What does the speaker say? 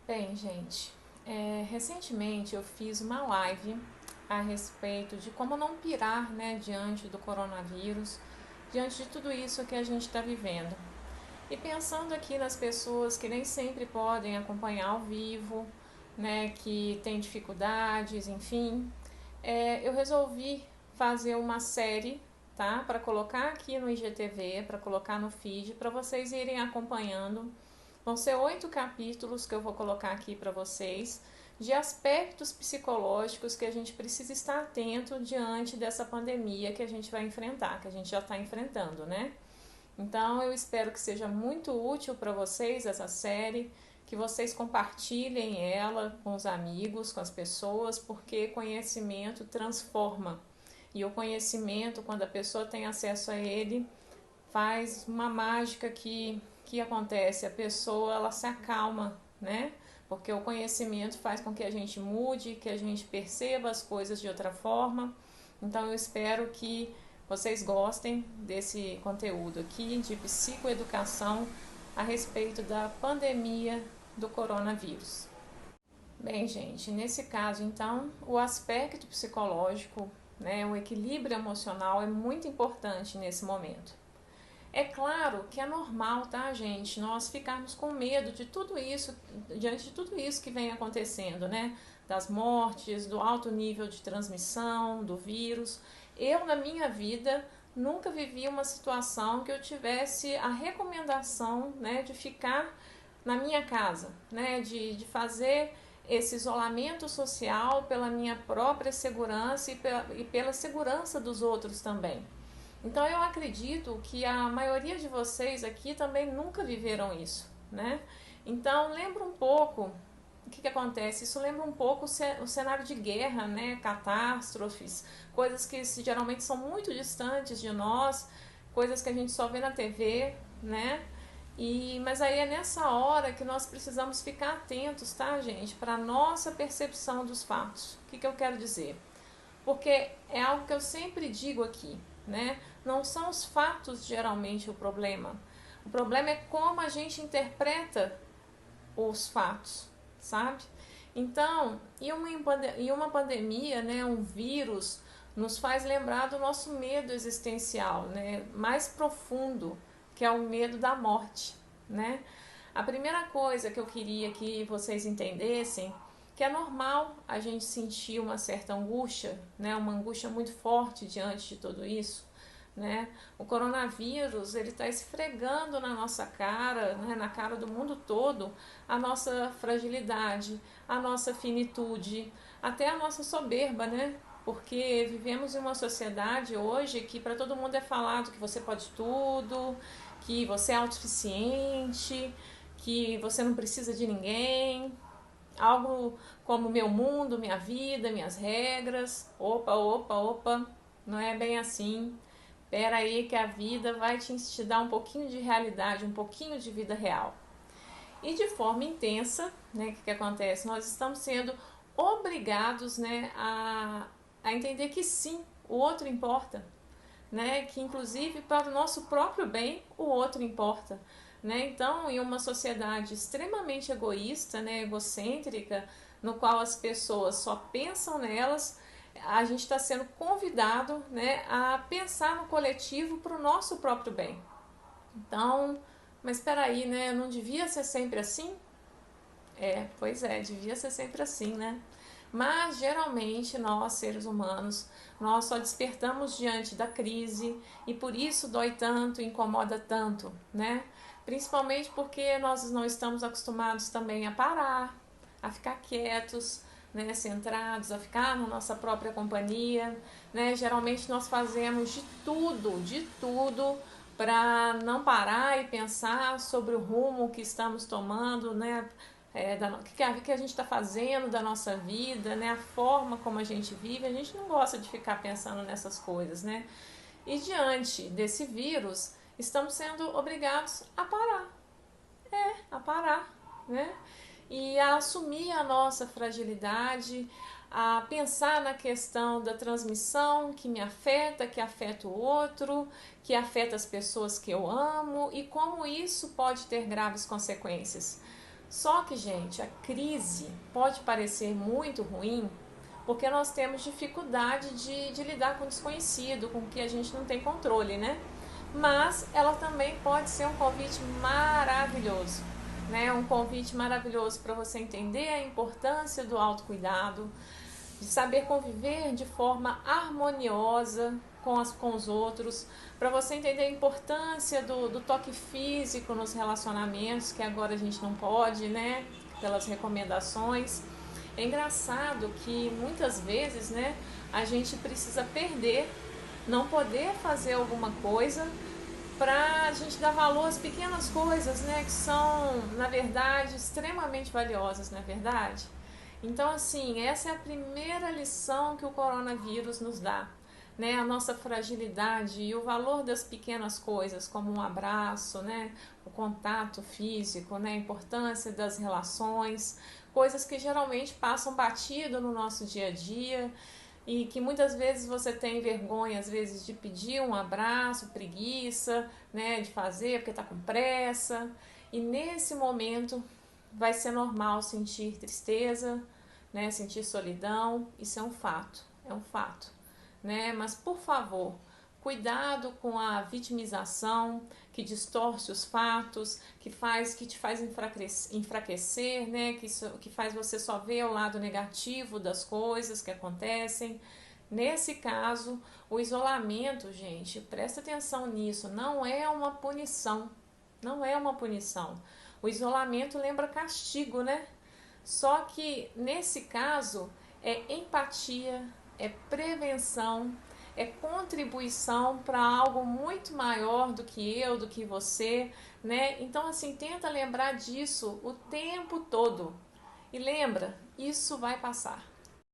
Bem, gente, recentemente eu fiz uma live a respeito de como não pirar, né, diante do coronavírus, diante de tudo isso que a gente está vivendo. E pensando aqui nas pessoas que nem sempre podem acompanhar ao vivo, né, que têm dificuldades, enfim, eu resolvi fazer uma série, tá, para colocar aqui no IGTV, para colocar no feed, para vocês irem acompanhando. Vão ser 8 capítulos que eu vou colocar aqui para vocês de aspectos psicológicos que a gente precisa estar atento diante dessa pandemia que a gente vai enfrentar, que a gente já está enfrentando, né? Então eu espero que seja muito útil para vocês essa série, que vocês compartilhem ela com os amigos, com as pessoas, porque conhecimento transforma. E o conhecimento, quando a pessoa tem acesso a ele, faz uma mágica que acontece, a pessoa ela se acalma, né? Porque o conhecimento faz com que a gente mude, que a gente perceba as coisas de outra forma. Então eu espero que vocês gostem desse conteúdo aqui de psicoeducação a respeito da pandemia do coronavírus. Bem, gente, nesse caso, então, o aspecto psicológico, né, o equilíbrio emocional é muito importante nesse momento. É claro que é normal, tá, gente, nós ficarmos com medo de tudo isso, diante de tudo isso que vem acontecendo, né? Das mortes, do alto nível de transmissão, do vírus. Eu, na minha vida, nunca vivi uma situação que eu tivesse a recomendação, né, de ficar na minha casa, né, de fazer esse isolamento social pela minha própria segurança e pela segurança dos outros também. Então eu acredito que a maioria de vocês aqui também nunca viveram isso, né? Então lembra um pouco o que acontece. Isso lembra um pouco o cenário de guerra, né? Catástrofes, coisas que geralmente são muito distantes de nós, coisas que a gente só vê na TV, né? Mas aí é nessa hora que nós precisamos ficar atentos, tá, gente? Para a nossa percepção dos fatos. O que eu quero dizer? Porque é algo que eu sempre digo aqui, né? Não são os fatos geralmente o problema. O problema é como a gente interpreta os fatos, sabe? Então, em uma pandemia, né, um vírus nos faz lembrar do nosso medo existencial, né, mais profundo, que é o medo da morte, né? A primeira coisa que eu queria que vocês entendessem que é normal a gente sentir uma certa angústia, né, uma angústia muito forte diante de tudo isso, né? O coronavírus ele está esfregando na nossa cara, né, na cara do mundo todo, a nossa fragilidade, a nossa finitude, até a nossa soberba, né? Porque vivemos em uma sociedade hoje que para todo mundo é falado que você pode tudo, que você é autossuficiente, que você não precisa de ninguém, algo como meu mundo, minha vida, minhas regras. Opa, opa, opa, não é bem assim. Espera aí que a vida vai te dar um pouquinho de realidade, um pouquinho de vida real. E de forma intensa, né, que acontece? Nós estamos sendo obrigados, né, a entender que sim, o outro importa, né, que inclusive para o nosso próprio bem o outro importa. Né? Então, em uma sociedade extremamente egoísta, né, egocêntrica, no qual as pessoas só pensam nelas, a gente está sendo convidado, né, a pensar no coletivo para o nosso próprio bem. Então, mas espera aí, né, não devia ser sempre assim? Pois é, devia ser sempre assim, né? Mas geralmente nós, seres humanos, nós só despertamos diante da crise e por isso dói tanto, incomoda tanto, né? Principalmente porque nós não estamos acostumados também a parar, a ficar quietos, né, centrados, a ficar na nossa própria companhia, né? Geralmente nós fazemos de tudo para não parar e pensar sobre o rumo que estamos tomando, né? O que a gente está fazendo da nossa vida, né? A forma como a gente vive, a gente não gosta de ficar pensando nessas coisas, né? E diante desse vírus, estamos sendo obrigados a parar, né? E a assumir a nossa fragilidade, a pensar na questão da transmissão que afeta o outro, que afeta as pessoas que eu amo e como isso pode ter graves consequências. Só que, gente, a crise pode parecer muito ruim porque nós temos dificuldade de lidar com o desconhecido, com o que a gente não tem controle, né? Mas ela também pode ser um convite maravilhoso, né? Um convite maravilhoso para você entender a importância do autocuidado, de saber conviver de forma harmoniosa com os outros, para você entender a importância do toque físico nos relacionamentos, que agora a gente não pode, né? Pelas recomendações. É engraçado que muitas vezes, né, a gente precisa perder, não poder fazer alguma coisa para a gente dar valor às pequenas coisas, né, que são, na verdade, extremamente valiosas, não é verdade? Então, assim, essa é a primeira lição que o coronavírus nos dá, né? A nossa fragilidade e o valor das pequenas coisas, como um abraço, né? O contato físico, né? A importância das relações, coisas que geralmente passam batido no nosso dia a dia e que muitas vezes você tem vergonha, às vezes, de pedir um abraço, preguiça, né? De fazer porque está com pressa. E nesse momento vai ser normal sentir tristeza, né? Sentir solidão, isso é um fato, né? Mas por favor, cuidado com a vitimização que distorce os fatos, que te faz enfraquecer, né? Que faz você só ver o lado negativo das coisas que acontecem. Nesse caso, o isolamento, gente, presta atenção nisso, não é uma punição. Não é uma punição. O isolamento lembra castigo, né? Só que nesse caso é empatia, é prevenção, é contribuição para algo muito maior do que eu, do que você, né? Então, assim, tenta lembrar disso o tempo todo. E lembra, isso vai passar.